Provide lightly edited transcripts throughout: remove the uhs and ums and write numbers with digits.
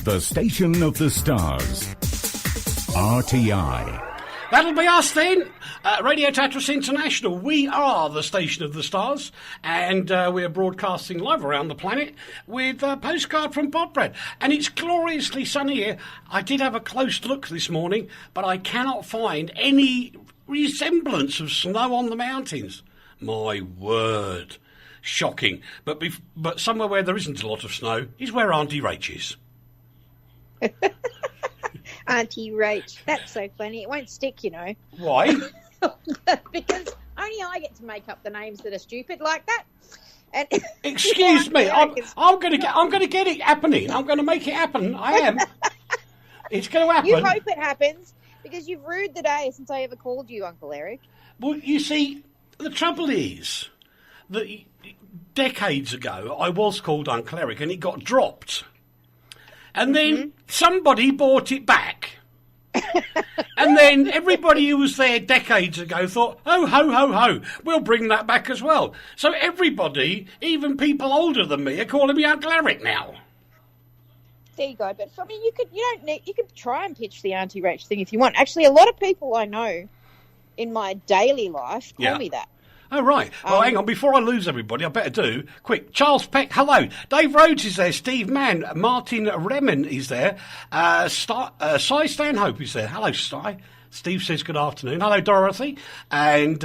The Station of the Stars. RTI. That'll be us then. Radio Tatras International. We are the Station of the Stars, and we are broadcasting live around the planet with Postcard from Poprad. And it's gloriously sunny here. I did have a close look this morning, but I cannot find any resemblance of snow on the mountains. My word. Shocking. But somewhere where there isn't a lot of snow is where Auntie Rach is. Auntie Rach. That's so funny. It won't stick, you know. Why? Because only I get to make up the names that are stupid like that. And excuse me, I'm going to get it happening. I'm going to make it happen. I am. It's going to happen. You hope it happens because you've rued the day since I ever called you Uncle Eric. Well, you see, the trouble is that decades ago I was called Uncle Eric and it got dropped. And then somebody bought it back. And then everybody who was there decades ago thought, oh, ho, ho, ho, we'll bring that back as well. So everybody, even people older than me, are calling me Uncle Eric now. There you go. But I mean, you could try and pitch the Auntie Rach thing if you want. Actually, a lot of people I know in my daily life call me that. Oh, right. Well, hang on. Before I lose everybody, I better do. Quick. Charles Peck, hello. Dave Rhodes is there. Steve Mann. Martin Remen is there. Cy Stanhope is there. Hello, Cy. Steve says good afternoon. Hello, Dorothy. And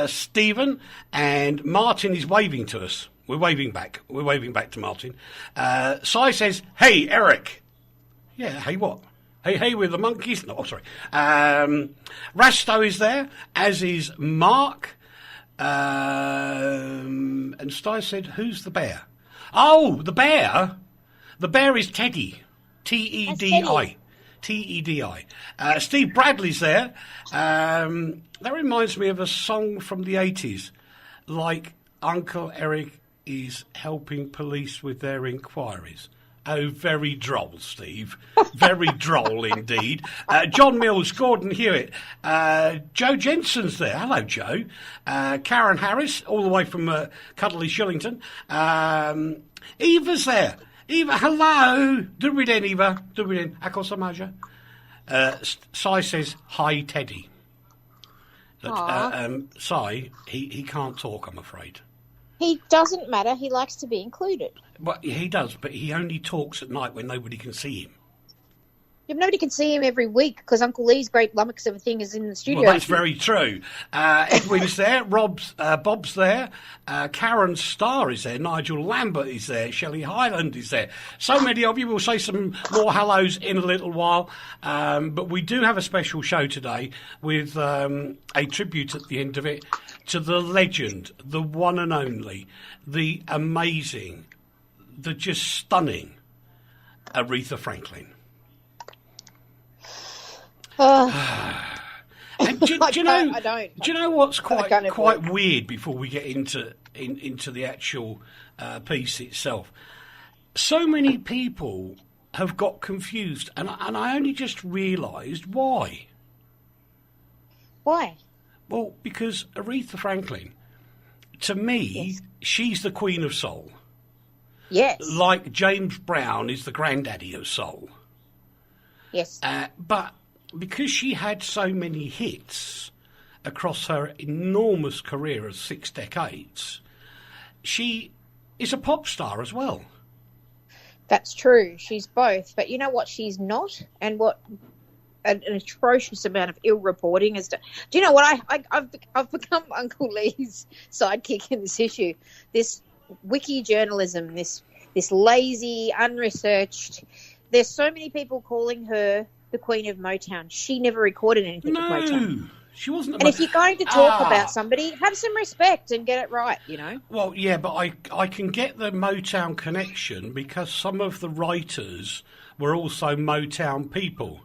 Stephen. And Martin is waving to us. We're waving back. We're waving back to Martin. Cy says, hey, Eric. Yeah, hey what? Hey, with the monkeys? No, sorry. Rasto is there, as is Mark. And Stein said, who's the bear? Oh, the bear? The bear is Teddy. T-E-D-I. T-E-D-I. Steve Bradley's there. That reminds me of a song from the 80s, like Uncle Eric is helping police with their inquiries. Oh, very droll, Steve. Very droll indeed. John Mills, Gordon Hewitt, Joe Jensen's there. Hello, Joe. Karen Harris, all the way from cuddly Shillington. Eva's there. Eva, hello. Dubridin, Eva. Dubridin. Ako samaja. Sai says, hi, Teddy. Sai, he can't talk, I'm afraid. He doesn't matter. He likes to be included. Well, he does, but he only talks at night when nobody can see him. If nobody can see him every week because Uncle Lee's great lummox of a thing is in the studio. Well, that's very true. Edwin's there, Bob's there, Karen Starr is there, Nigel Lambert is there, Shelley Highland is there. So many of you. We'll say some more hellos in a little while. But we do have a special show today with a tribute at the end of it to the legend, the one and only, the amazing, the just stunning Aretha Franklin. And do you know what's quite weird before we get into the actual piece itself? So many people have got confused, and I only just realised why. Why? Well, because Aretha Franklin, to me, she's the queen of soul. Yes. Like James Brown is the granddaddy of soul. Yes. But because she had so many hits across her enormous career of 6 decades, she is a pop star as well. That's true. She's both. But you know what she's not, and what an atrocious amount of ill reporting is. Do you know what? I've become Uncle Lee's sidekick in this issue. This wiki journalism, this lazy, unresearched. There's so many people calling her the Queen of Motown. She never recorded anything with Motown. She wasn't. And if you're going to talk about somebody, have some respect and get it right, you know. Well, yeah, but I can get the Motown connection because some of the writers were also Motown people.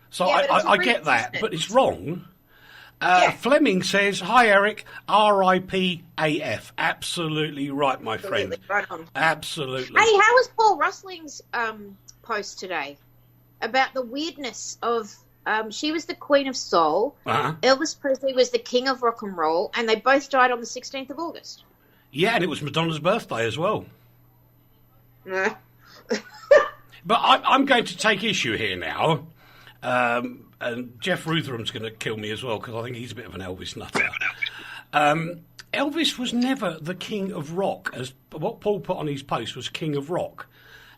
So yeah, I get that, but it's wrong. Fleming says, hi, Eric, R.I.P. A.F. Absolutely right, my friend. Right on. Absolutely. Hey, how was Paul Rustling's post today about the weirdness of she was the Queen of Soul, Elvis Presley was the King of Rock and Roll, and they both died on the 16th of August. Yeah, and it was Madonna's birthday as well. But I'm going to take issue here now. And Jeff Rutheram's going to kill me as well because I think he's a bit of an Elvis nutter. Elvis was never the king of rock, as what Paul put on his post was king of rock.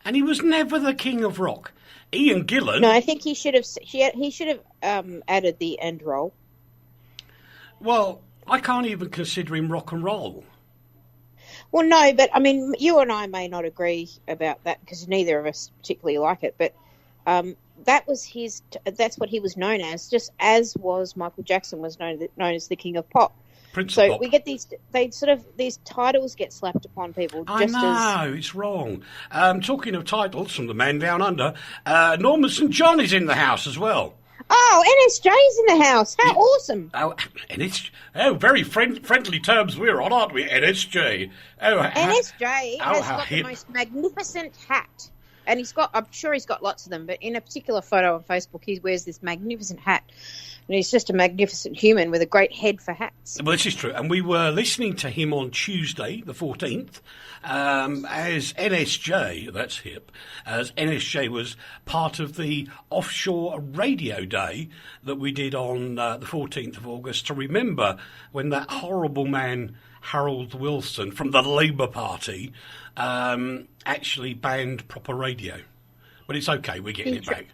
And he was never the king of rock. Ian Gillan... No, I think he should have added the end roll. Well, I can't even consider him rock and roll. Well, no, but, I mean, you and I may not agree about that because neither of us particularly like it, but that's what he was known as, just as was Michael Jackson was known as the king of pop. Prince of Pop. We get these titles get slapped upon people. It's wrong. Talking of titles from the man down under, Norman St. John is in the house as well. Oh, NSJ's in the house. How awesome. Oh, very friendly terms we're on, aren't we, NSJ? NSJ has got the most magnificent hat. And I'm sure he's got lots of them, but in a particular photo on Facebook, he wears this magnificent hat. And he's just a magnificent human with a great head for hats. Well, this is true. And we were listening to him on Tuesday, the 14th, as NSJ, that's hip, as NSJ was part of the offshore radio day that we did on the 14th of August to remember when that horrible man, Harold Wilson, from the Labour Party, actually banned proper radio. But it's okay, we're getting it back.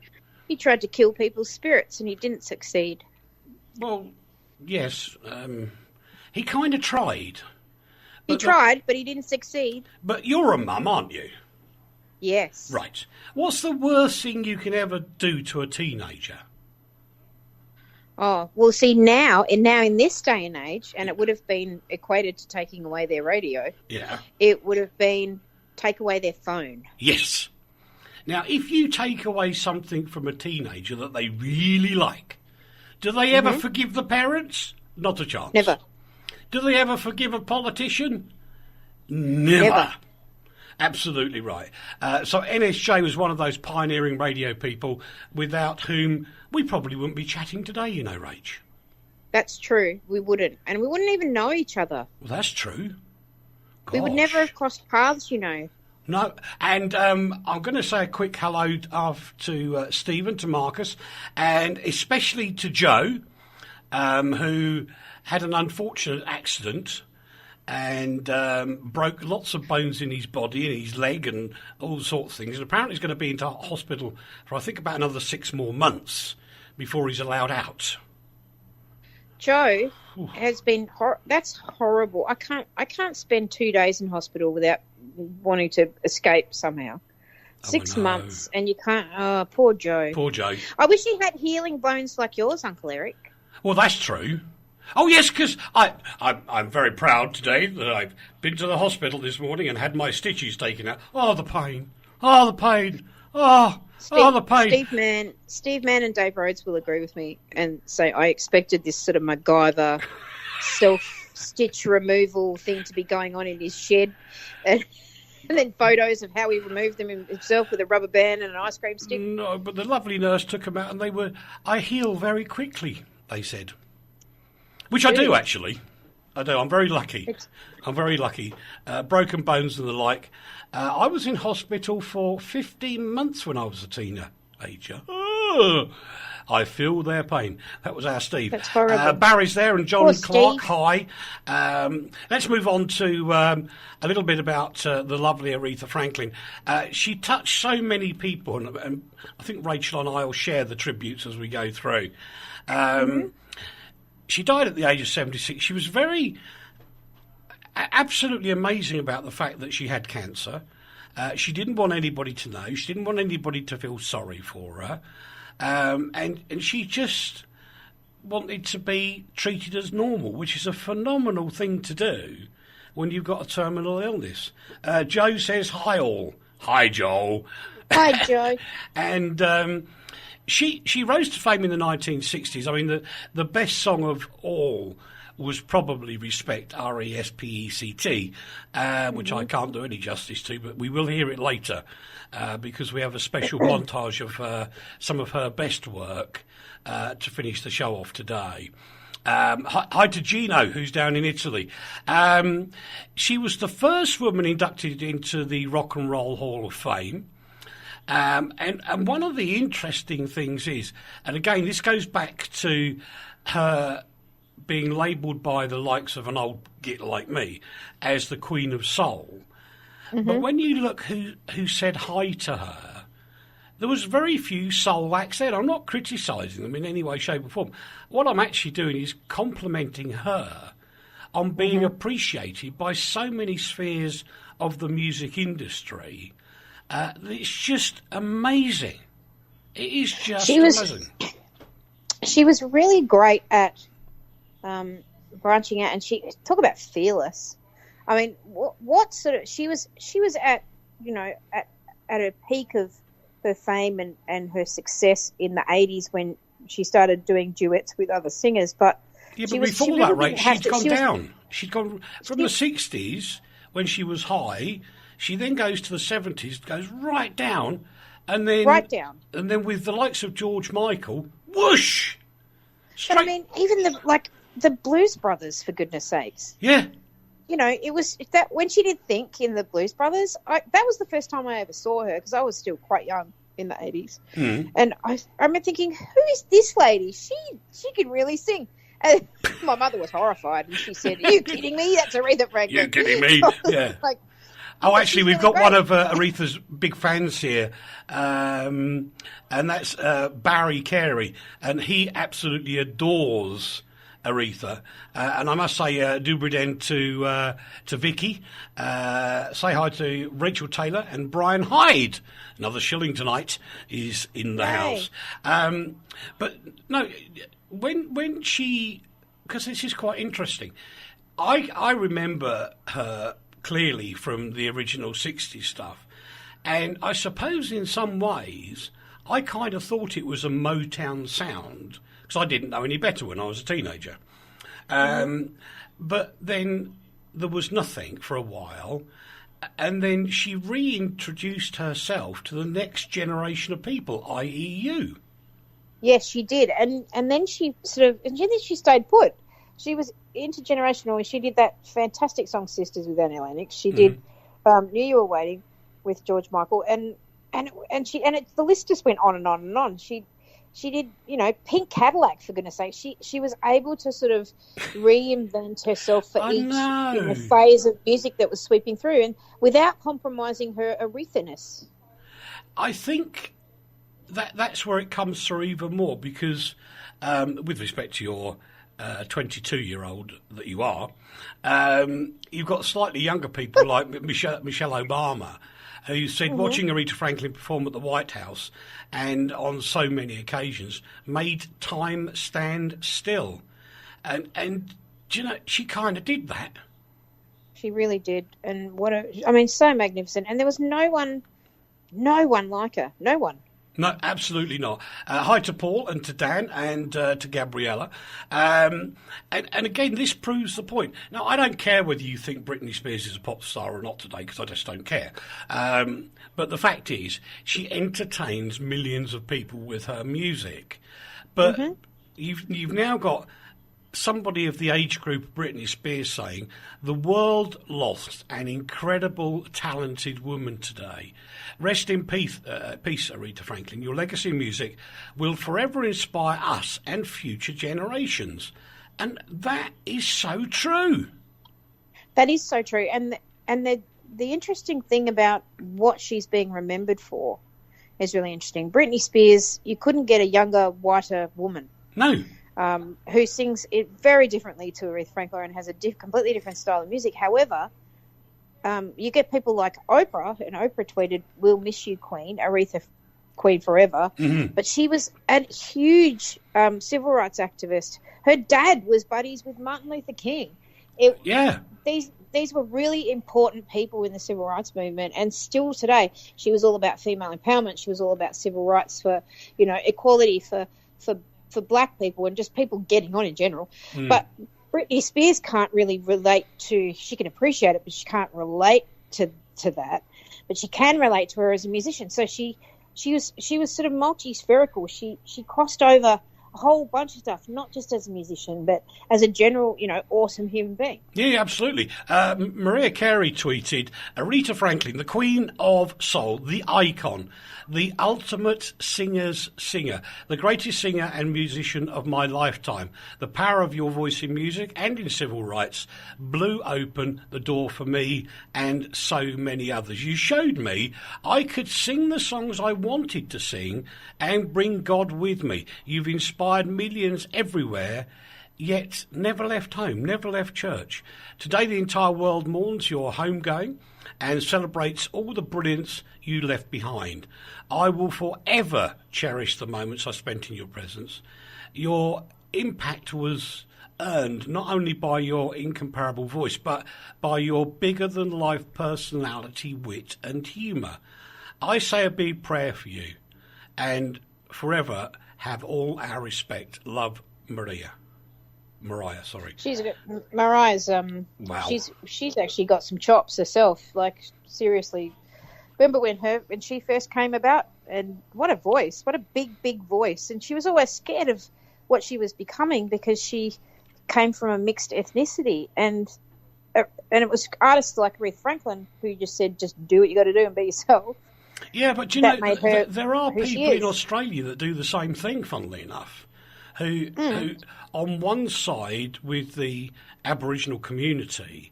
He tried to kill people's spirits and he didn't succeed. Well, yes, he kind of tried. He tried, but he didn't succeed. But you're a mum, aren't you? Yes. Right. What's the worst thing you can ever do to a teenager? Oh, well, see, now in this day and age, and it would have been equated to taking away their radio. Yeah. It would have been take away their phone. Yes. Now, if you take away something from a teenager that they really like, do they ever forgive the parents? Not a chance. Never. Do they ever forgive a politician? Never. Absolutely right. So NSJ was one of those pioneering radio people without whom we probably wouldn't be chatting today, you know, Rach. That's true. We wouldn't. And we wouldn't even know each other. Well, that's true. Gosh. We would never have crossed paths, you know. No, and I'm going to say a quick hello to Stephen, to Marcus, and especially to Joe, who had an unfortunate accident and broke lots of bones in his body and his leg and all sorts of things. And apparently he's going to be into hospital for, I think, about another 6 more months before he's allowed out. Joe has been... that's horrible. I can't spend 2 days in hospital without wanting to escape somehow. 6 months and you can't... Oh, poor Joe. Poor Joe. I wish he had healing bones like yours, Uncle Eric. Well, that's true. Oh, yes, because I'm very proud today that I've been to the hospital this morning and had my stitches taken out. Oh, the pain. Oh, the pain. Oh, the pain. Steve Mann and Dave Rhodes will agree with me and say I expected this sort of MacGyver self-stitch removal thing to be going on in his shed. And then photos of how he removed them himself with a rubber band and an ice cream stick. No, but the lovely nurse took them out and I heal very quickly, they said. Which really? I do, actually. I do. I'm very lucky. Broken bones and the like. I was in hospital for 15 months when I was a teenager. Oh, I feel their pain. That was our Steve. That's horrible. Barry's there and John and Clark. Steve. Hi. Let's move on to a little bit about the lovely Aretha Franklin. She touched so many people, and I think Rachel and I will share the tributes as we go through. She died at the age of 76. She was absolutely amazing about the fact that she had cancer. She didn't want anybody to know. She didn't want anybody to feel sorry for her. And she just wanted to be treated as normal, which is a phenomenal thing to do when you've got a terminal illness. Joe says, hi all. Hi, Joel. Hi, Joe. And she rose to fame in the 1960s. I mean, the best song of all was probably Respect, R-E-S-P-E-C-T, which I can't do any justice to, but we will hear it later because we have a special montage of some of her best work to finish the show off today. Hi to Gino, who's down in Italy. She was the first woman inducted into the Rock and Roll Hall of Fame. And one of the interesting things is, and again, this goes back to her being labelled by the likes of an old git like me as the Queen of Soul. Mm-hmm. But when you look who said hi to her, there was very few soul acts there. I'm not criticising them in any way, shape or form. What I'm actually doing is complimenting her on being appreciated by so many spheres of the music industry. It's just amazing. It is just amazing. She was really great at branching out, and she talk about fearless. I mean, what sort of she was at, at a peak of her fame and her success in the 80s when she started doing duets with other singers. But before that, Rach, she'd gone down. She'd gone from the 60s when she was high. She then goes to the 70s, goes right down, and then and then with the likes of George Michael, whoosh. But I mean, even the Blues Brothers, for goodness sakes. Yeah. It was that when she did Think in the Blues Brothers, that was the first time I ever saw her because I was still quite young in the 80s. Mm. And I remember thinking, who is this lady? She can really sing. And my mother was horrified and she said, are you kidding me? That's Aretha Franklin. You're kidding me? Yeah. Oh, actually, we've got one of Aretha's big fans here, and that's Barry Carey, and he absolutely adores Aretha. And I must say, Dubriden to Vicky, say hi to Rachel Taylor and Brian Hyde. Another shilling tonight is in the house. But no, when she, because this is quite interesting, I remember her clearly from the original 60s stuff. And I suppose in some ways, I kind of thought it was a Motown sound, because I didn't know any better when I was a teenager. But then there was nothing for a while, and then she reintroduced herself to the next generation of people, i.e. you. Yes, she did. And then she she stayed put. She was intergenerational. She did that fantastic song "Sisters" with Annie Lennox. She did "Knew You Were Waiting" with George Michael, and the list just went on and on and on. She did Pink Cadillac, for goodness sake. She was able to sort of reinvent herself for each phase of music that was sweeping through, and without compromising her Aretha-ness. I think that's where it comes through even more because, with respect to your 22-year-old that you are, you've got slightly younger people like Michelle Obama, who said watching Aretha Franklin perform at the White House and on so many occasions made time stand still. And she kind of did that. She really did. And so magnificent. And there was no one like her. No one. No, absolutely not. Hi to Paul and to Dan and to Gabriella. And again, this proves the point. Now, I don't care whether you think Britney Spears is a pop star or not today, because I just don't care. But the fact is, she entertains millions of people with her music. But you've now got somebody of the age group of Britney Spears saying, the world lost an incredible, talented woman today. Rest in peace, Aretha Franklin. Your legacy of music will forever inspire us and future generations. And that is so true. That is so true. And the interesting thing about what she's being remembered for is really interesting. Britney Spears, you couldn't get a younger, whiter woman. No. Who sings it very differently to Aretha Franklin and has a completely different style of music. However, you get people like Oprah, and Oprah tweeted, "We'll miss you, Queen, Aretha, Queen forever." Mm-hmm. But she was a huge civil rights activist. Her dad was buddies with Martin Luther King. These were really important people in the civil rights movement, and still today, she was all about female empowerment. She was all about civil rights for, equality for black people and just people getting on in general. But Britney Spears can't really relate to, she can appreciate it, but she can't relate to that. But she can relate to her as a musician. So she was sort of multi-spherical. She crossed over whole bunch of stuff, not just as a musician, but as a general, awesome human being. Yeah, absolutely. Maria Carey tweeted, Aretha Franklin, the Queen of Soul, the icon, the ultimate singer's singer, the greatest singer and musician of my lifetime. The power of your voice in music and in civil rights blew open the door for me and so many others. You showed me I could sing the songs I wanted to sing and bring God with me. You've inspired millions everywhere, yet never left home, never left church. Today the entire world mourns your homegoing and celebrates all the brilliance you left behind. I will forever cherish the moments I spent in your presence. Your impact was earned not only by your incomparable voice, but by your bigger-than-life personality, wit and humour. I say a big prayer for you, and forever have all our respect. Love, Mariah. Sorry. Mariah's wow. She's actually got some chops herself. Like, seriously, remember when she first came about, and what a voice, what a big voice, and she was always scared of what she was becoming because she came from a mixed ethnicity, and it was artists like Aretha Franklin who just said, just do what you got to do and be yourself. Yeah, but there are people in Australia that do the same thing, funnily enough, who on one side with the Aboriginal community,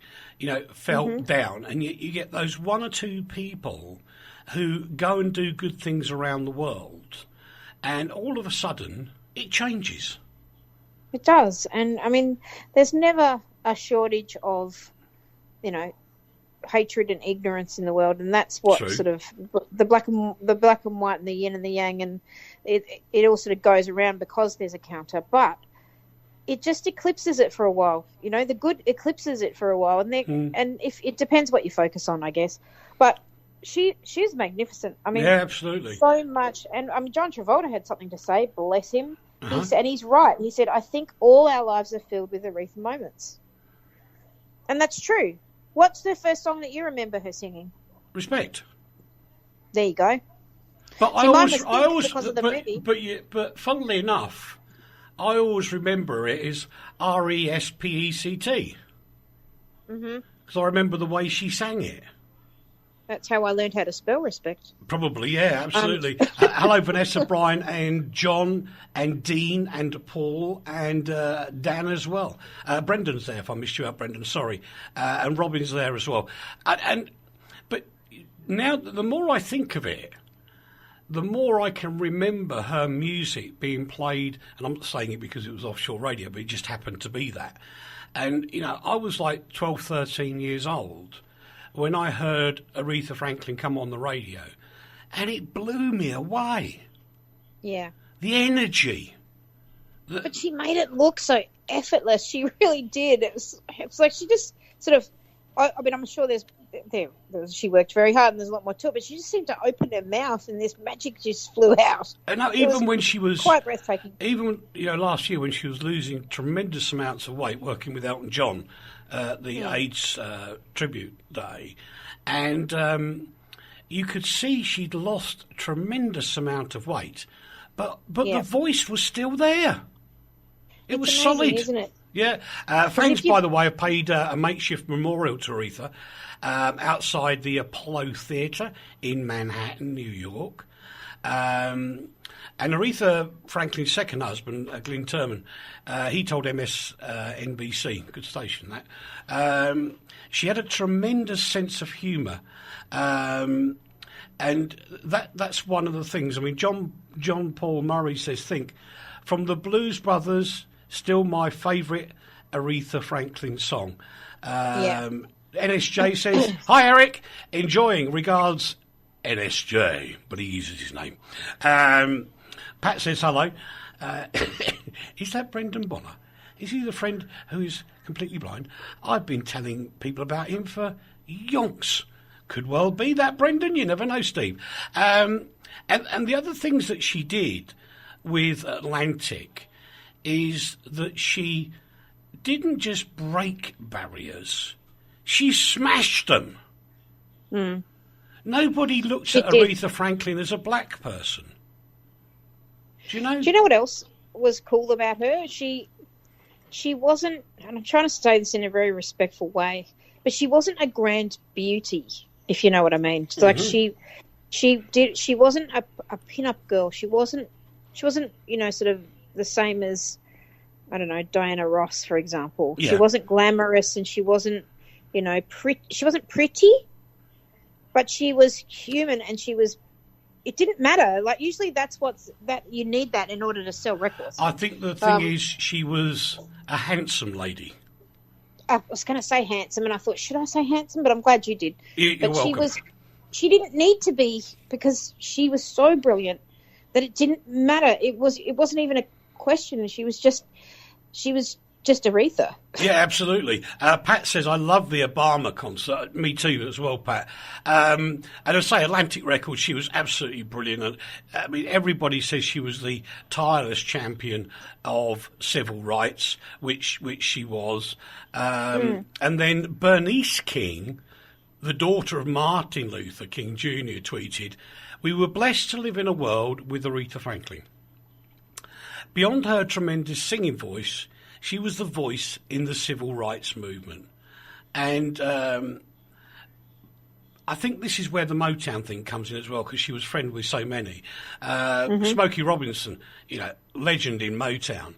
felt down, and yet you get those one or two people who go and do good things around the world, and all of a sudden it changes. It does, and I mean, there's never a shortage of, hatred and ignorance in the world, and that's what True. Sort of the black and white and the yin and the yang, and it all sort of goes around because there's a counter, but it just eclipses it for a while. The good eclipses it for a while, and and if it depends what you focus on, I guess. But she's magnificent. I mean, yeah, absolutely, so much. And I mean, John Travolta had something to say. Bless him. And he's right. He said, "I think all our lives are filled with Aretha moments," and that's true. What's the first song that you remember her singing? Respect. There you go. But I always because of the movie. But funnily enough, I always remember it as RESPECT. Because I remember the way she sang it. That's how I learned how to spell respect. Probably, yeah, absolutely. Hello, Vanessa, Brian, and John, and Dean, and Paul, and Dan as well. Brendan's there, if I missed you out, Brendan, sorry. And Robin's there as well. But now, the more I think of it, the more I can remember her music being played, and I'm not saying it because it was offshore radio, but it just happened to be that. And, I was like 12, 13 years old when I heard Aretha Franklin come on the radio, and it blew me away. Yeah. The energy. But she made it look so effortless. She really did. It was like she just sort of, I mean, I'm sure she worked very hard and there's a lot more to it, but she just seemed to open her mouth and this magic just flew out. And even when she was quite breathtaking. Even, last year when she was losing tremendous amounts of weight working with Elton John, the AIDS tribute day, and you could see she'd lost a tremendous amount of weight, but the voice was still there. It was amazing, solid, isn't it? Yeah. Fans, by the way, have paid a makeshift memorial to Aretha outside the Apollo Theatre in Manhattan, New York. And Aretha Franklin's second husband, Glyn Turman, he told MSNBC, good station that, she had a tremendous sense of humour. And that's one of the things. I mean, John Paul Murray says, think, from the Blues Brothers, still my favourite Aretha Franklin song. NSJ says, hi, Eric, enjoying, regards, NSJ, but he uses his name. Pat says hello. Is that Brendan Bonner? Is he the friend who is completely blind? I've been telling people about him for yonks. Could well be that Brendan. You never know, Steve. And the other things that she did with Atlantic is that she didn't just break barriers. She smashed them. Mm. Nobody looks at Aretha Franklin as a black person. Do you know? Do you know what else? was cool about her. She wasn't, and I'm trying to say this in a very respectful way, but she wasn't a grand beauty, if you know what I mean. Mm-hmm. Like she wasn't a pin-up girl. She wasn't, sort of the same as, I don't know, Diana Ross, for example. Yeah. She wasn't glamorous, and she wasn't, she wasn't pretty, but she was human, and it didn't matter. Like, usually that you need that in order to sell records. I think the thing is, she was a handsome lady. I was going to say handsome, and I thought, should I say handsome? But I'm glad you did. You're welcome. She didn't need to be, because she was so brilliant that it didn't matter. It wasn't even a question. She was just Aretha. Yeah, absolutely. Pat says, I love the Obama concert. Me too as well, Pat. And I say Atlantic Records, she was absolutely brilliant. I mean, everybody says she was the tireless champion of civil rights, which she was. And then Bernice King, the daughter of Martin Luther King Jr., tweeted, "We were blessed to live in a world with Aretha Franklin. Beyond her tremendous singing voice, she was the voice in the civil rights movement." And I think this is where the Motown thing comes in as well, because she was friend with so many. Smokey Robinson, legend in Motown.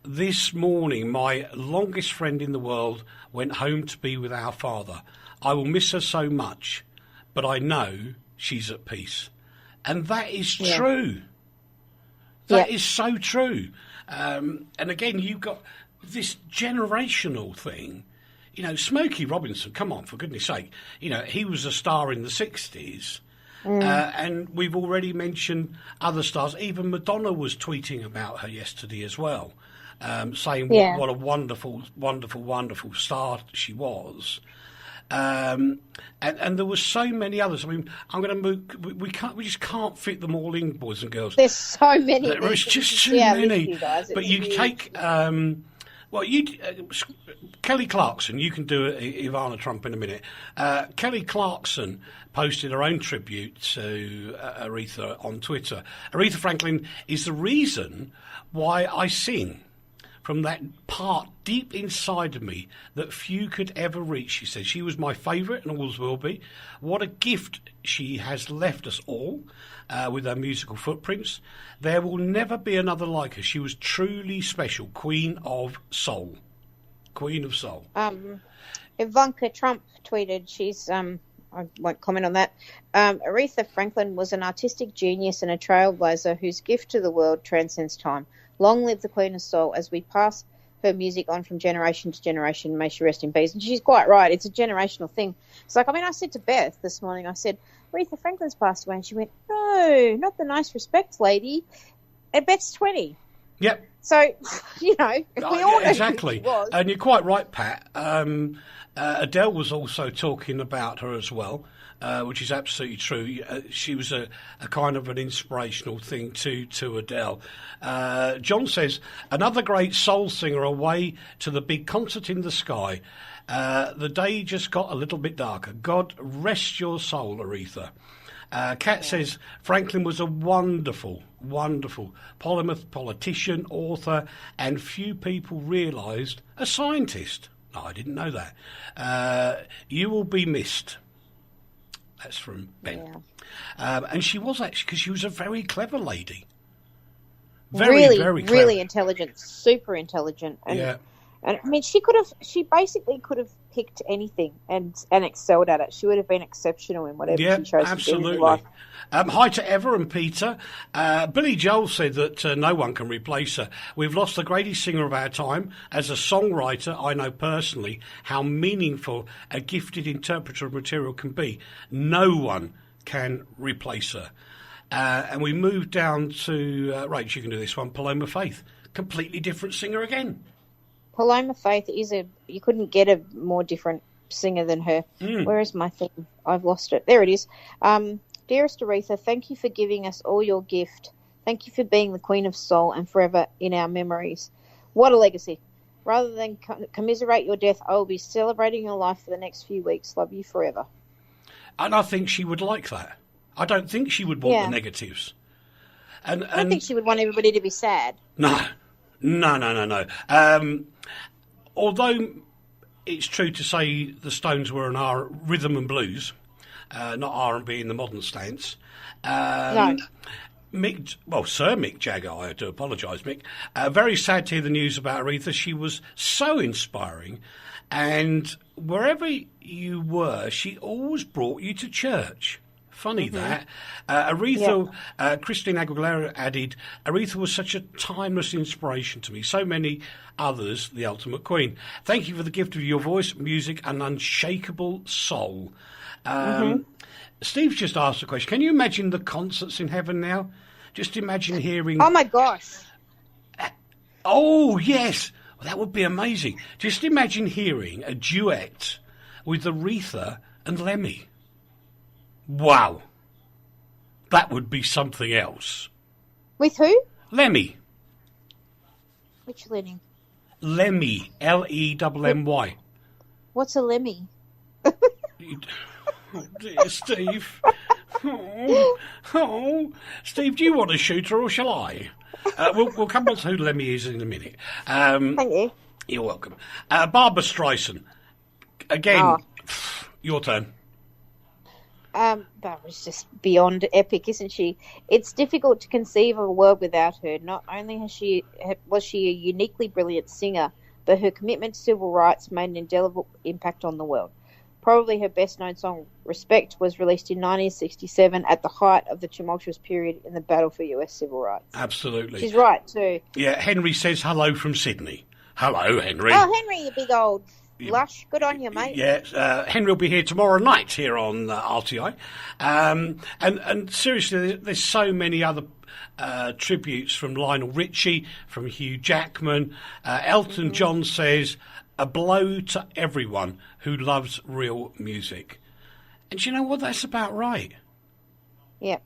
This morning, my longest friend in the world went home to be with our father. I will miss her so much, but I know she's at peace. And that is true. That is so true. And again, you've got this generational thing. Smokey Robinson, come on, for goodness sake. He was a star in the 60s. And we've already mentioned other stars. Even Madonna was tweeting about her yesterday as well, saying what a wonderful, wonderful, wonderful star she was. And there were so many others. I mean, I'm going to move. We just can't fit them all in, boys and girls. There's so many. There's just too many. You guys. But you take Kelly Clarkson. You can do Ivana Trump in a minute. Kelly Clarkson posted her own tribute to Aretha on Twitter. Aretha Franklin is the reason why I sing. From that part deep inside of me that few could ever reach, she says. She was my favourite and always will be. What a gift she has left us all with her musical footprints. There will never be another like her. She was truly special. Queen of Soul. Queen of Soul. Ivanka Trump tweeted, I won't comment on that. Aretha Franklin was an artistic genius and a trailblazer whose gift to the world transcends time. Long live the Queen of Soul. As we pass her music on from generation to generation, may she rest in peace. And she's quite right. It's a generational thing. It's like, I said to Beth this morning, I said, Aretha Franklin's passed away. And she went, no, not the nice respect lady. And Beth's 20. Yep. So, we all know exactly. who she was. And you're quite right, Pat. Adele was also talking about her as well, which is absolutely true. She was a kind of an inspirational thing to Adele. John says, another great soul singer away to the big concert in the sky. The day just got a little bit darker. God rest your soul, Aretha. Kat says, Franklin was a wonderful, wonderful polymath, politician, author, and few people realised a scientist. No, I didn't know that. You will be missed. That's from Ben. Yeah. And she was actually, because she was a very clever lady. Very clever. Really intelligent, super intelligent. And, and she basically could have picked anything and excelled at it. She would have been exceptional in whatever she chose to do in life. Hi to Ever and Peter. Billy Joel said that no one can replace her. We've lost the greatest singer of our time. As a songwriter, I know personally how meaningful a gifted interpreter of material can be. No one can replace her. And we moved down to, Rach, you can do this one, Paloma Faith. Completely different singer again. Paloma Faith you couldn't get a more different singer than her. Where is my thing? I've lost it. There it is. Dearest Aretha, thank you for giving us all your gift. Thank you for being the Queen of Soul and forever in our memories. What a legacy. Rather than commiserate your death, I will be celebrating your life for the next few weeks. Love you forever. And I think she would like that. I don't think she would want the negatives. And I don't think she would want everybody to be sad. No. Although it's true to say the Stones were an rhythm and blues, not R&B in the modern stance. No. Sir Mick Jagger, I do apologise, Mick. Very sad to hear the news about Aretha. She was so inspiring, and wherever you were, she always brought you to church. Funny that. Aretha, Christine Aguilera added, Aretha was such a timeless inspiration to me. So many others, the ultimate queen. Thank you for the gift of your voice, music, and unshakable soul. Steve's just asked a question. Can you imagine the concerts in heaven now? Just imagine hearing... Oh, my gosh. Oh, yes. Well, that would be amazing. Just imagine hearing a duet with Aretha and Lemmy. Wow. That would be something else. With who? Lemmy. Which Lenny? Lemmy. Lemmy. What's a Lemmy? Oh, dear, Steve. Oh, Steve, do you want a shooter or shall I? We'll come on to who Lemmy is in a minute. Thank you. You're welcome. Barbara Streisand. Again, your turn. Barbara's just beyond epic, isn't she? It's difficult to conceive of a world without her. Not only was she a uniquely brilliant singer, but her commitment to civil rights made an indelible impact on the world. Probably her best-known song, Respect, was released in 1967 at the height of the tumultuous period in the battle for US civil rights. Absolutely. She's right, too. Yeah, Henry says hello from Sydney. Hello, Henry. Oh, Henry, you big old lush. Good on you, mate. Yeah, Henry will be here tomorrow night here on RTI. And seriously, there's so many other tributes from Lionel Richie, from Hugh Jackman. Elton John says, a blow to everyone who loves real music. And do you know what? That's about right. Yeah.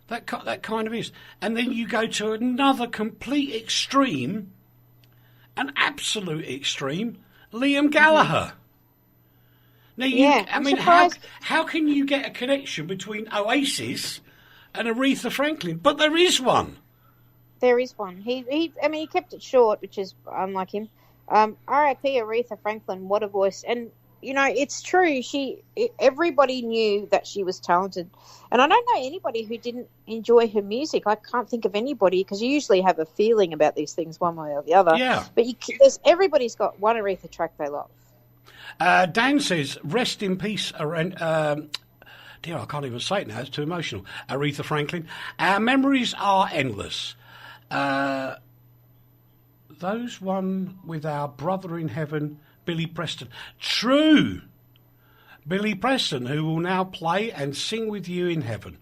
That kind of is. And then you go to another complete extreme, an absolute extreme, Liam Gallagher. Now, I mean, how can you get a connection between Oasis and Aretha Franklin? But there is one. There is one. He kept it short, which is unlike him. R.I.P. Aretha Franklin, what a voice. And, you know, it's true. Everybody knew that she was talented. And I don't know anybody who didn't enjoy her music. I can't think of anybody, because you usually have a feeling about these things one way or the other. Yeah. But everybody's got one Aretha track they love. Dan says, rest in peace, dear, I can't even say it now, it's too emotional. Aretha Franklin. Our memories are endless. Those one with our brother in heaven, Billy Preston. True! Billy Preston, who will now play and sing with you in heaven.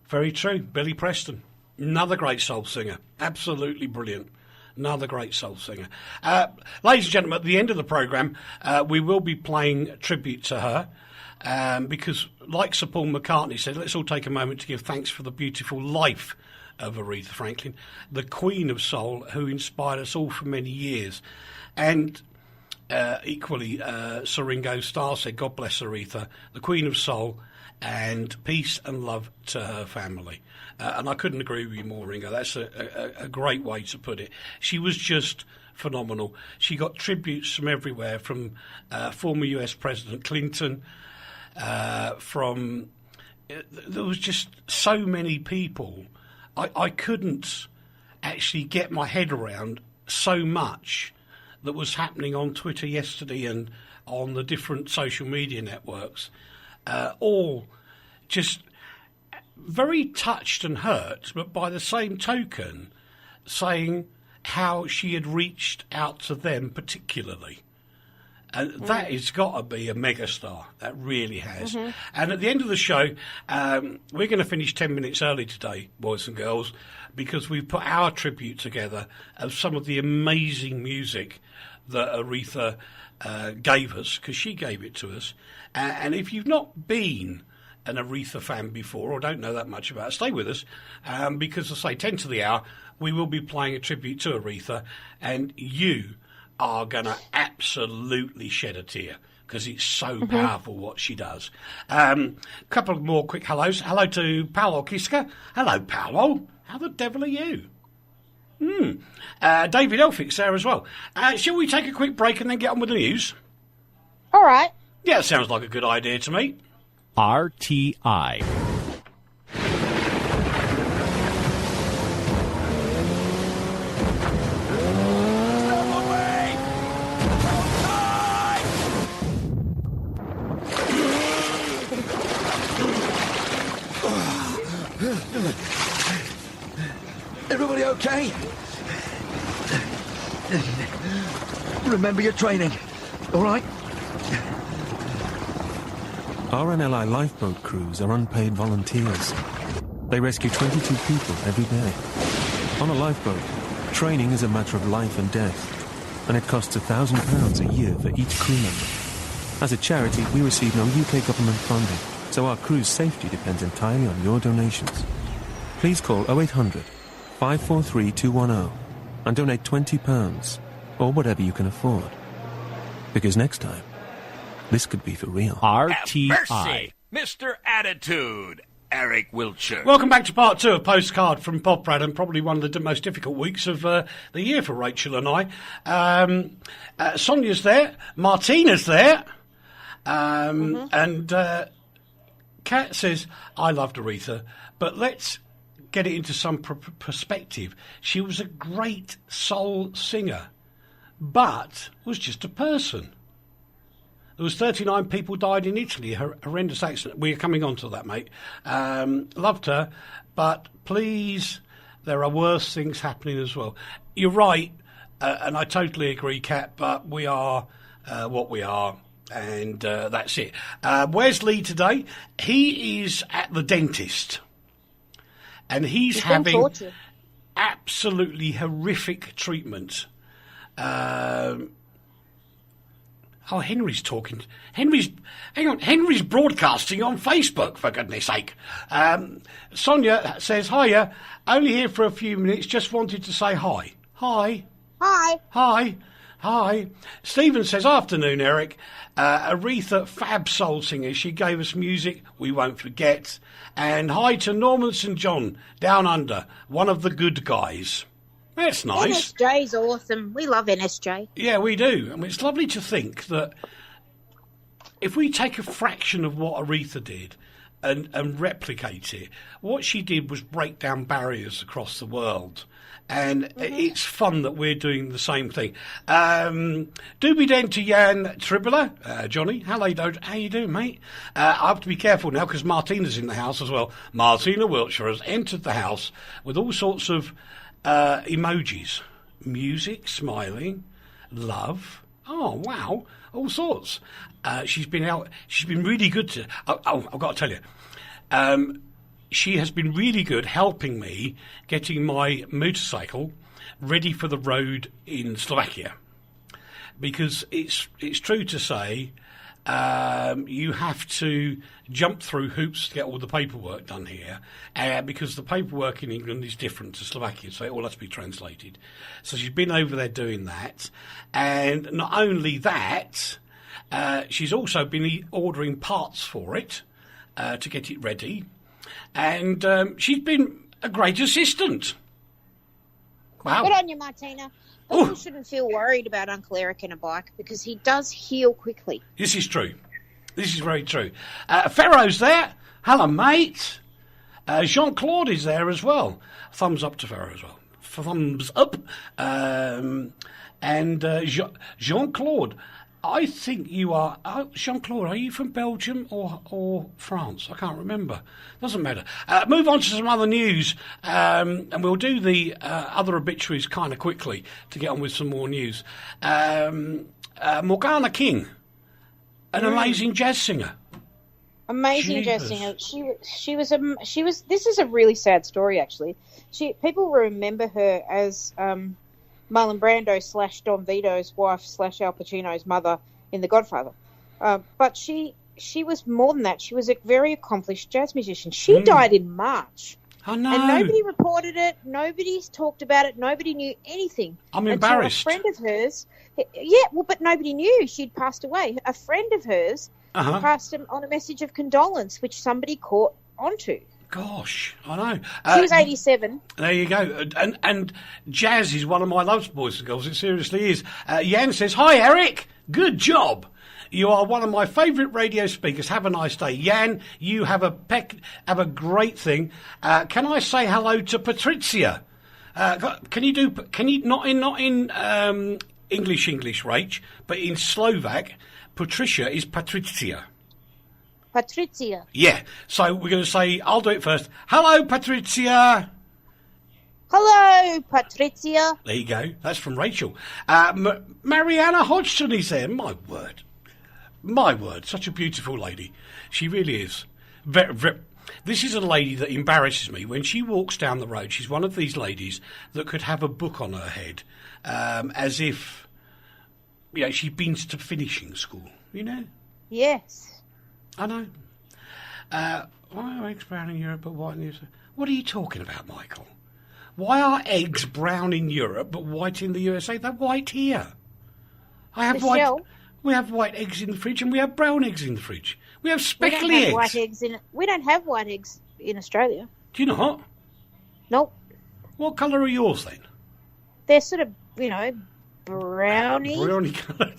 Very true, Billy Preston. Another great soul singer. Absolutely brilliant. Another great soul singer. Ladies and gentlemen, at the end of the programme, we will be playing tribute to her because, like Sir Paul McCartney said, let's all take a moment to give thanks for the beautiful life of Aretha Franklin, the Queen of Soul, who inspired us all for many years. And equally, Sir Ringo Starr said, God bless Aretha, the Queen of Soul, and peace and love to her family. And I couldn't agree with you more, Ringo. That's a great way to put it. She was just phenomenal. She got tributes from everywhere, from former US President Clinton, there was just so many people. I couldn't actually get my head around so much that was happening on Twitter yesterday and on the different social media networks, all just very touched and hurt, but by the same token saying how she had reached out to them particularly. And that has got to be a megastar. That really has. Mm-hmm. And at the end of the show, we're going to finish 10 minutes early today, boys and girls, because we've put our tribute together of some of the amazing music that Aretha gave us, because she gave it to us. And if you've not been an Aretha fan before or don't know that much about it, stay with us, because, as I say, 10 to the hour, we will be playing a tribute to Aretha, and you are going to absolutely shed a tear, because it's so powerful what she does. Couple of more quick hellos. Hello to Paolo Kiska. Hello, Paolo. How the devil are you? David Elphick's there as well. Shall we take a quick break and then get on with the news? All right. Yeah, sounds like a good idea to me. RTI. Everybody okay? Remember your training, all right? RNLI lifeboat crews are unpaid volunteers. They rescue 22 people every day. On a lifeboat, training is a matter of life and death, and it costs £1,000 a year for each crew member. As a charity, we receive no UK government funding, so our crew's safety depends entirely on your donations. Please call 0800 543 210 and donate £20 or whatever you can afford. Because next time, this could be for real. RTI. Mr. Attitude, Eric Wiltshire. Welcome back to part 2 of Postcard from Poprad, and probably one of the most difficult weeks of the year for Rachel and I. Sonia's there, Martina's there, and Kat says, I loved Aretha, but let's get it into some perspective. She was a great soul singer, but was just a person. There was 39 people died in Italy, a horrendous accident. We're coming on to that, mate. Loved her, but please, there are worse things happening as well. You're right, and I totally agree, Kat, but we are what we are, and that's it. Where's Lee today? He is at the dentist, and he's having absolutely horrific treatment. Oh, Henry's talking. Henry's broadcasting on Facebook, for goodness sake. Sonia says, hiya, only here for a few minutes, just wanted to say hi. Hi. Hi. Hi. Hi. Stephen says, afternoon, Eric. Aretha, fab soul singer. She gave us music we won't forget. And hi to Norman St. John, down under, one of the good guys. That's nice. NSJ's awesome. We love NSJ. Yeah, we do. I mean, it's lovely to think that if we take a fraction of what Aretha did and replicate it, what she did was break down barriers across the world. And it's fun that we're doing the same thing. Doobie den to Jan Tribula. Johnny, how you doing, mate? I have to be careful now because Martina's in the house as well. Martina Wiltshire has entered the house with all sorts of emojis, music, smiling, love. Oh wow, all sorts. She's been really good to. I've got to tell you, she has been really good helping me getting my motorcycle ready for the road in Slovakia, because it's true to say you have to jump through hoops to get all the paperwork done here, because the paperwork in England is different to Slovakia, so it all has to be translated. So she's been over there doing that, and not only that, she's also been ordering parts for it to get it ready, and she's been a great assistant. Wow. Good on you, Martina. People shouldn't feel worried about Uncle Eric and a bike because he does heal quickly. This is true. This is very true. Pharaoh's there. Hello, mate. Jean-Claude is there as well. Thumbs up to Pharaoh as well. Thumbs up. And Jean-Claude, I think you are... Jean-Claude, are you from Belgium or France? I can't remember. Doesn't matter. Move on to some other news, and we'll do the other obituaries kind of quickly to get on with some more news. Morgana King, an amazing jazz singer. Amazing jazz singer. She was. This is a really sad story, actually. People remember her as Marlon Brando / Don Vito's wife / Al Pacino's mother in The Godfather. But she was more than that. She was a very accomplished jazz musician. She died in March. I know. And nobody reported it. Nobody's talked about it. Nobody knew anything. I'm until embarrassed. A friend of hers, yeah, well, but nobody knew she'd passed away. A friend of hers passed him on a message of condolence, which somebody caught onto. Gosh, I know. She was 87. There you go. And jazz is one of my loves, boys and girls. It seriously is. Jan says, "Hi, Eric. Good job. You are one of my favourite radio speakers. Have a nice day." Jan, you have a great thing. Can I say hello to Patricia? Can you not in English, Rach, but in Slovak, Patricia is Patricia. Patricia. Yeah. So we're going to say, I'll do it first. Hello, Patricia. Hello, Patricia. There you go. That's from Rachel. Mariana Hodgson is there. My word. Such a beautiful lady. She really is. This is a lady that embarrasses me. When she walks down the road, she's one of these ladies that could have a book on her head, as if, she'd been to finishing school, Yes. I know. Why are eggs brown in Europe but white in the USA? What are you talking about, Michael? Why are eggs brown in Europe but white in the USA? They're white here. We have white eggs in the fridge and we have brown eggs in the fridge. We have speckly eggs. We don't have white eggs in Australia. Do you not? Nope. What colour are yours then? They're sort of, browny. Browny coloured.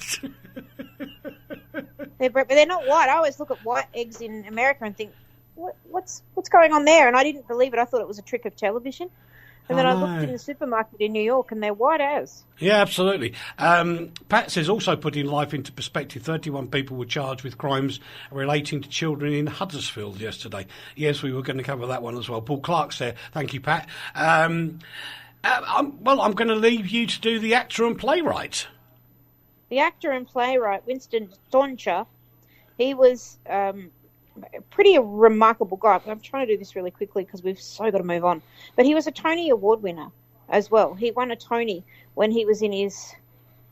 But they're not white. I always look at white eggs in America and think, what's going on there? And I didn't believe it. I thought it was a trick of television. And then I looked in the supermarket in New York and they're white as. Yeah, absolutely. Pat says, also putting life into perspective, 31 people were charged with crimes relating to children in Huddersfield yesterday. Yes, we were going to cover that one as well. Paul Clark's there. Thank you, Pat. I'm going to leave you to do the actor and playwright. The actor and playwright, Winston Doncher, he was a pretty remarkable guy. I'm trying to do this really quickly because we've so got to move on. But he was a Tony Award winner as well. He won a Tony when he was in his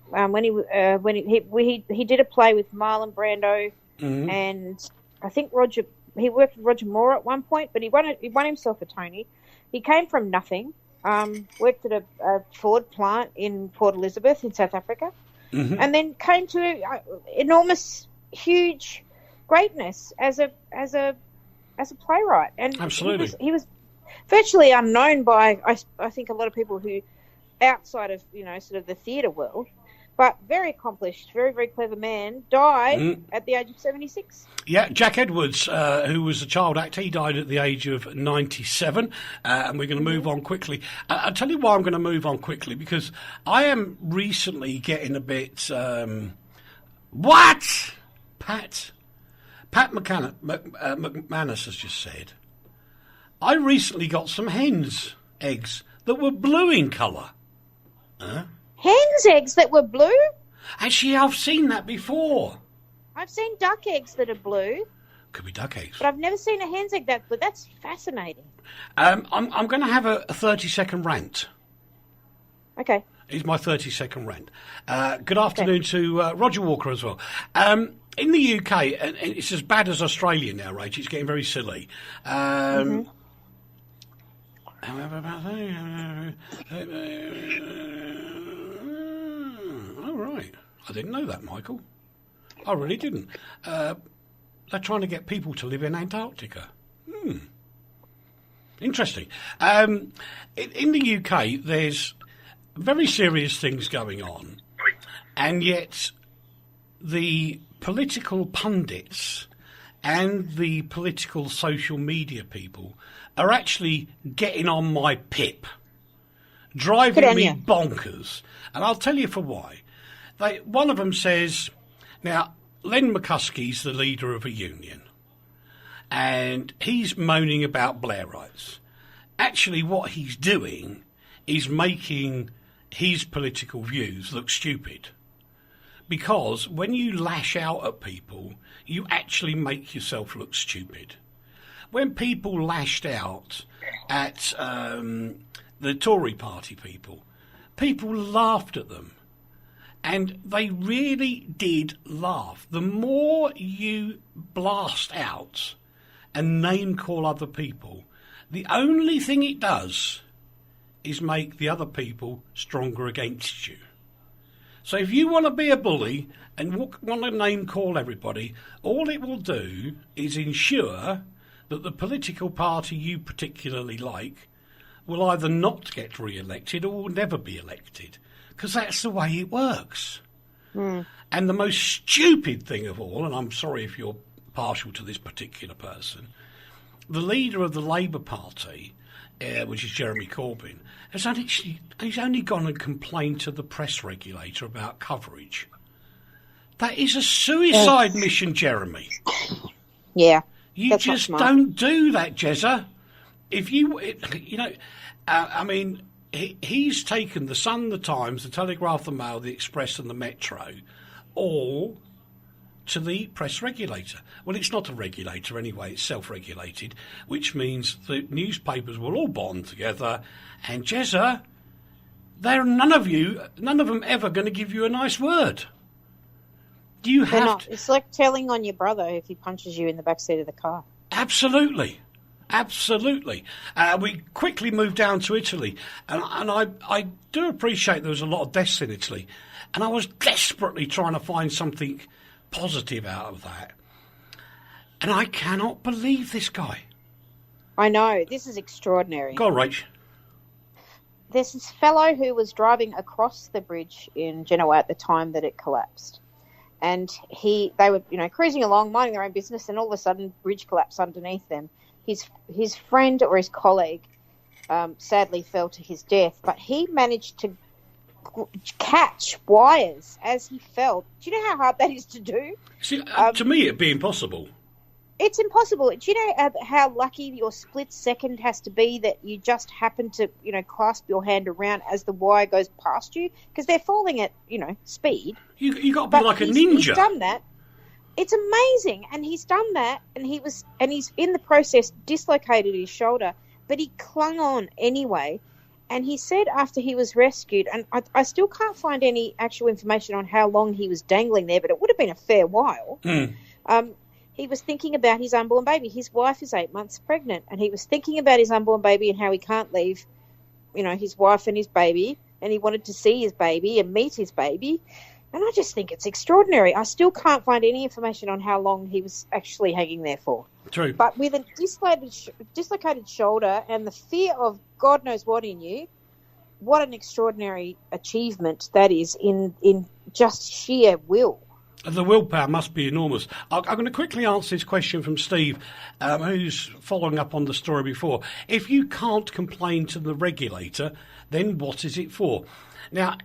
when he did a play with Marlon Brando and I think Roger. He worked with Roger Moore at one point, but he won himself a Tony. He came from nothing. Worked at a Ford plant in Port Elizabeth in South Africa. And then came to enormous, huge greatness as a playwright. And absolutely, he was virtually unknown by I think a lot of people who outside of sort of the theatre world. But very accomplished, very, very clever man, died at the age of 76. Yeah, Jack Edwards, who was a child actor, he died at the age of 97. And we're going to move on quickly. I'll tell you why I'm going to move on quickly, because I am recently getting a bit... What? Pat McManus has just said, I recently got some hens' eggs that were blue in colour. Huh? Hens' eggs that were blue? Actually, I've seen that before. I've seen duck eggs that are blue. Could be duck eggs. But I've never seen a hen's egg that blue. That's fascinating. I'm going to have a 30-second rant. Okay. It's my 30-second rant. Good afternoon to Roger Walker as well. In the UK, and it's as bad as Australia now, Rach, it's getting very silly. Oh, right. I didn't know that, Michael. I really didn't. They're trying to get people to live in Antarctica. Interesting. In the UK, there's very serious things going on, and yet the political pundits and the political social media people are actually getting on my pip, driving me bonkers. And I'll tell you for why. One of them says, now, Len McCuskey's the leader of a union, and he's moaning about Blairites. Actually, what he's doing is making his political views look stupid. Because when you lash out at people, you actually make yourself look stupid. When people lashed out at the Tory party people laughed at them. And they really did laugh. The more you blast out and name call other people, The only thing it does is make the other people stronger against you. So if you want to be a bully and want to name call everybody, all it will do is ensure that the political party you particularly like will either not get re-elected or will never be elected, because that's the way it works. And the most stupid thing of all, and I'm sorry if you're partial to this particular person, the leader of the Labour Party, which is Jeremy Corbyn, he's only gone and complained to the press regulator about coverage. That is a suicide mission, Jeremy. Yeah. You just don't do that, Jezza. If he's taken the Sun, the Times, the Telegraph, the Mail, the Express and the Metro all to the press regulator. Well, it's not a regulator anyway, it's self-regulated, which means the newspapers will all bond together, and Jezza, none of them ever going to give you a nice word. You have to... It's like telling on your brother if he punches you in the backseat of the car. Absolutely. We quickly moved down to Italy, and I do appreciate there was a lot of deaths in Italy, and I was desperately trying to find something positive out of that. And I cannot believe this guy. I know, this is extraordinary. Go on, Rach. There's this fellow who was driving across the bridge in Genoa at the time that it collapsed. And they were, cruising along, minding their own business, and all of a sudden, bridge collapsed underneath them. His friend or his colleague sadly fell to his death, but he managed to catch wires as he fell. Do you know how hard that is to do? See, to me, it'd be impossible. It's impossible. Do you know how lucky your split second has to be that you just happen to, clasp your hand around as the wire goes past you? Because they're falling at, speed. You got to be like a ninja. He's done that. It's amazing. And he's done that, and he's in the process dislocated his shoulder, but he clung on anyway. And he said after he was rescued, and I still can't find any actual information on how long he was dangling there, but it would have been a fair while. He was thinking about his unborn baby. His wife is 8 months pregnant, and he was thinking about his unborn baby and how he can't leave, his wife and his baby, and he wanted to see his baby and meet his baby. And I just think it's extraordinary. I still can't find any information on how long he was actually hanging there for. True. But with a dislocated shoulder and the fear of God knows what in you, what an extraordinary achievement that is in just sheer will. The willpower must be enormous. I'm going to quickly answer this question from Steve, who's following up on the story before. If you can't complain to the regulator, then what is it for? Now,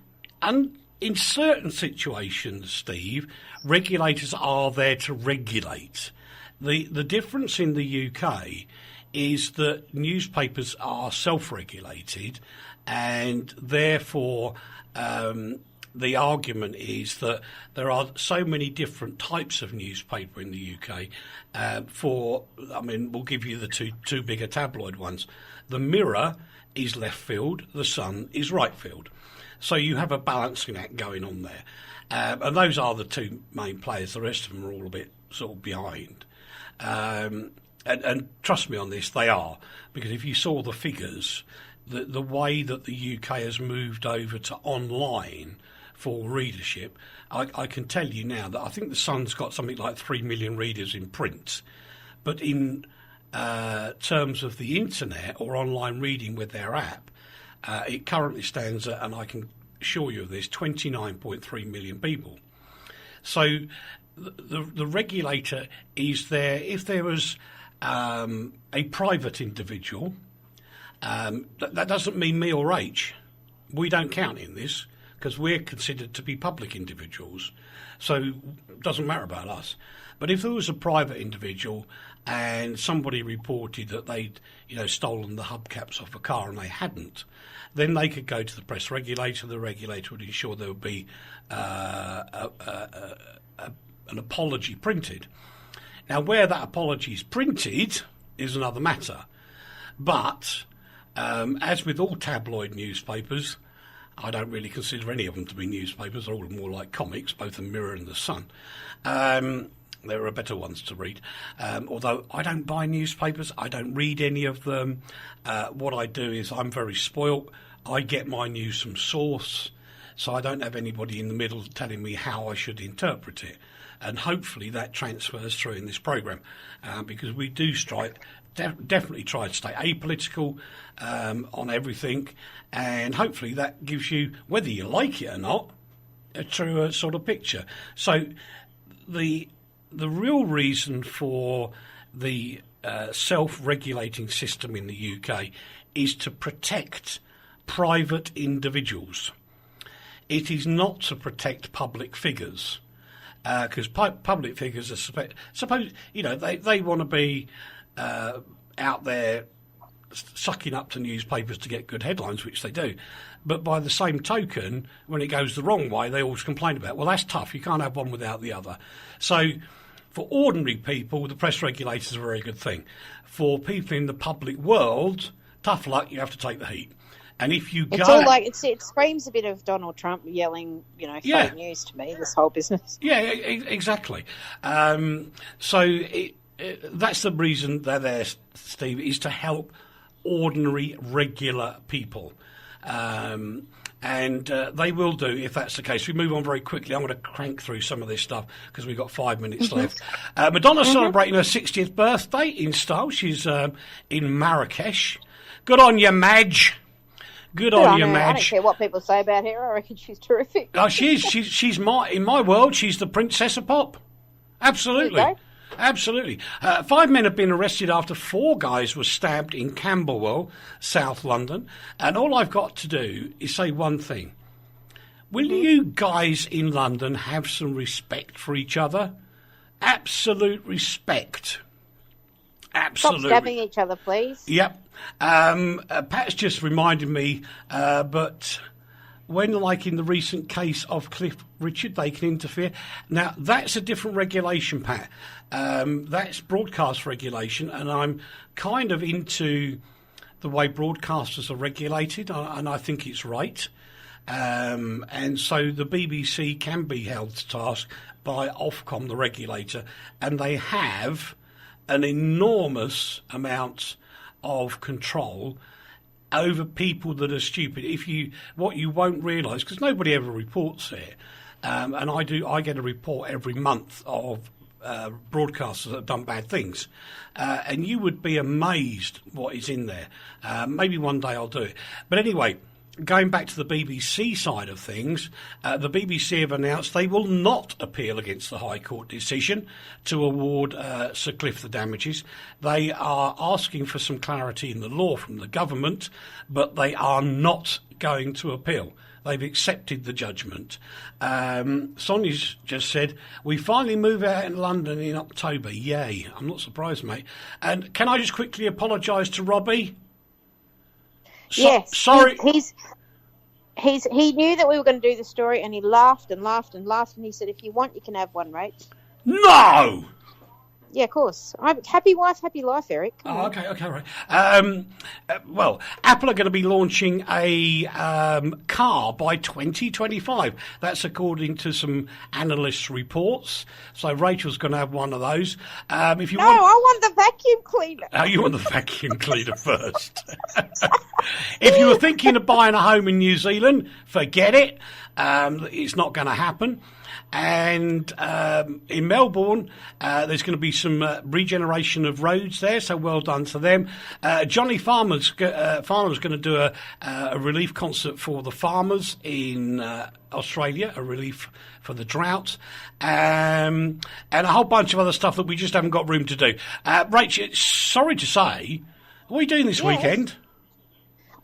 in certain situations, Steve, regulators are there to regulate. The difference in the UK is that newspapers are self-regulated, and therefore the argument is that there are so many different types of newspaper in the UK. We'll give you the two bigger tabloid ones. The Mirror is left field, the Sun is right field. So you have a balancing act going on there. And those are the two main players. The rest of them are all a bit sort of behind. And trust me on this, they are. Because if you saw the figures, the way that the UK has moved over to online for readership, I can tell you now that I think the Sun's got something like 3 million readers in print. But in terms of the internet or online reading with their app, it currently stands at, and I can assure you of this, 29.3 million people. So the regulator is there. If there was a private individual, that doesn't mean me or Rach. We don't count in this because we're considered to be public individuals. So it doesn't matter about us. But if there was a private individual and somebody reported that they'd, stolen the hubcaps off a car and they hadn't, then they could go to the press regulator. The regulator would ensure there would be an apology printed. Now, where that apology is printed is another matter. But as with all tabloid newspapers, I don't really consider any of them to be newspapers. They're all more like comics, both the Mirror and the Sun. There are better ones to read. Although I don't buy newspapers, I don't read any of them. What I do is I'm very spoilt. I get my news from source, so I don't have anybody in the middle telling me how I should interpret it. And hopefully that transfers through in this programme, because we do definitely try to stay apolitical on everything, and hopefully that gives you, whether you like it or not, a true sort of picture. So the real reason for the self-regulating system in the UK is to protect private individuals. It is not to protect public figures, because public figures are suppose they want to be out there sucking up to newspapers to get good headlines, which they do. But by the same token, when it goes the wrong way, they always complain about, well, that's tough. You can't have one without the other. So for ordinary people, the press regulator is a very good thing. For people in the public world, tough luck, you have to take the heat. And if you it's all like it screams a bit of Donald Trump yelling, fake news to me. This whole business. Yeah, exactly. So that's the reason they're there, Steve, is to help ordinary, regular people. And they will do if that's the case. We move on very quickly. I'm going to crank through some of this stuff because we've got 5 minutes left. Madonna's celebrating her 60th birthday in style. She's in Marrakesh. Good on you, Madge. Good on you, Madge. I don't care what people say about her. I reckon she's terrific. Oh, she is. She's in my world, she's the princess of pop. Absolutely. Absolutely. 5 men have been arrested after 4 guys were stabbed in Camberwell, South London. And all I've got to do is say one thing. Will you guys in London have some respect for each other? Absolute respect. Absolutely. Stop stabbing each other, please. Yep. Pat's just reminded me, but when, like in the recent case of Cliff Richard, they can interfere. Now, that's a different regulation, Pat. That's broadcast regulation, and I'm kind of into the way broadcasters are regulated, and I think it's right. And so the BBC can be held to task by Ofcom, the regulator, and they have an enormous amount of control over people that are stupid. What you won't realise, because nobody ever reports it, and I get a report every month of broadcasters that have done bad things, and you would be amazed what is in there. Maybe one day I'll do it. But anyway, going back to the BBC side of things, the BBC have announced they will not appeal against the High Court decision to award Sir Cliff the damages. They are asking for some clarity in the law from the government, but they are not going to appeal. They've accepted the judgment. Sonia's just said, we finally move out in London in October. Yay. I'm not surprised, mate. And can I just quickly apologise to Robbie? Yes, sorry. He knew that we were going to do the story, and he laughed and laughed and laughed, and he said, "If you want, you can have one, Rach." No. Yeah, of course. Happy wife, happy life, Eric. Come on. Okay, right. Well, Apple are going to be launching a car by 2025. That's according to some analysts' reports. So Rachel's going to have one of those. I want the vacuum cleaner. Oh, you want the vacuum cleaner first. If you were thinking of buying a home in New Zealand, forget it. It's not going to happen. And in Melbourne, there's going to be some regeneration of roads there, so well done to them. Johnny Farmer's going to do a relief concert for the farmers in Australia, a relief for the drought, and a whole bunch of other stuff that we just haven't got room to do. Rach, sorry to say, what are you doing this weekend?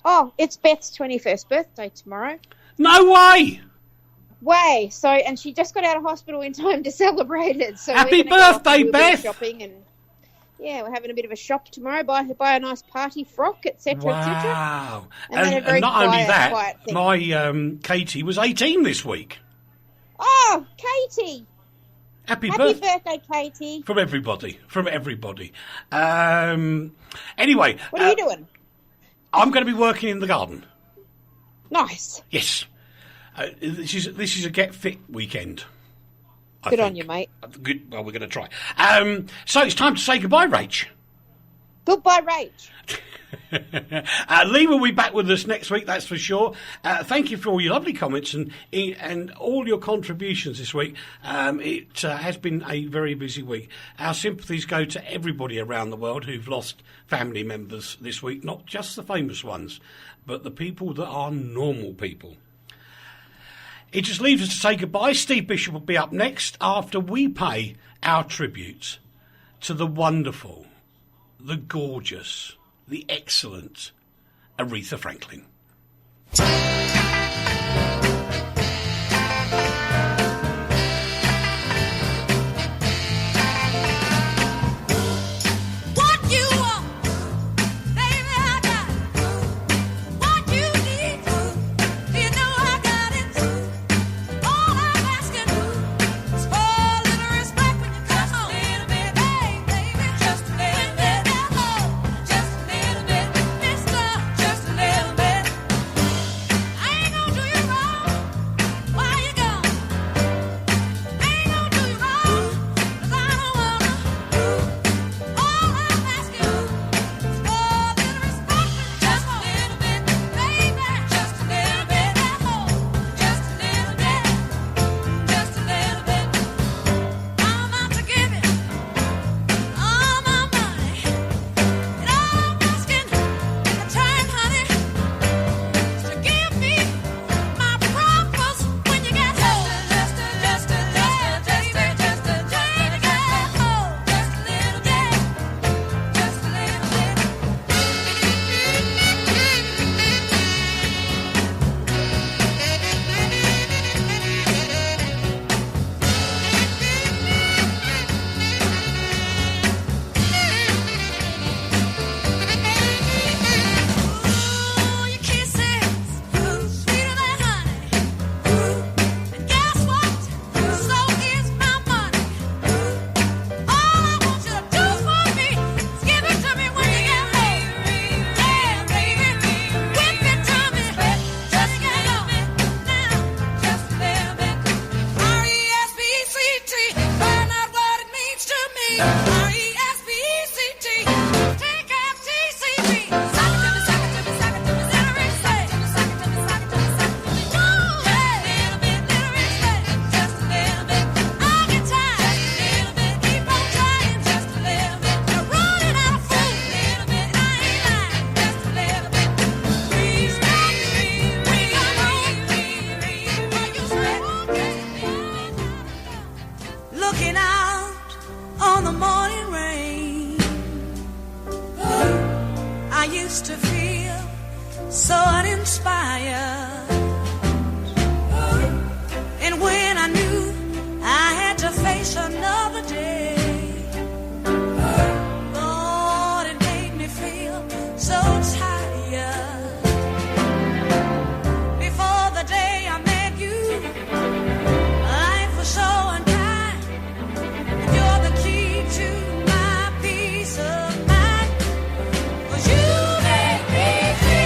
Oh, it's Beth's 21st birthday tomorrow. No way! So, and she just got out of hospital in time to celebrate it. So happy birthday, Beth! Shopping and we're having a bit of a shop tomorrow. Buy a nice party frock, etc., etc. Wow! And not only that, my Katie was 18 this week. Oh, Katie! Happy birthday, Katie! From everybody. Anyway, what are you doing? I'm going to be working in the garden. Nice. Yes. This is a get fit weekend. Good on you, mate. Good. Well, we're going to try. So it's time to say goodbye, Rach. Goodbye, Rach. Lee will be back with us next week, that's for sure. Thank you for all your lovely comments and all your contributions this week. It has been a very busy week. Our sympathies go to everybody around the world who've lost family members this week, not just the famous ones, but the people that are normal people. It just leaves us to say goodbye. Steve Bishop will be up next after we pay our tribute to the wonderful, the gorgeous, the excellent Aretha Franklin. You make me feel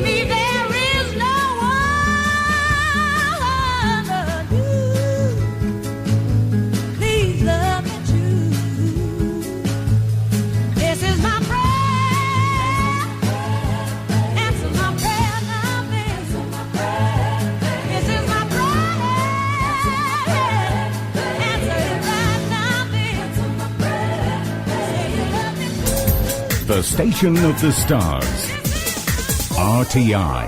me there is no one but you. Please love me true. This is my prayer. Answer my prayer now, baby. This is my prayer. Answer it right now, baby. Say you love me true. The station of the stars. RTI.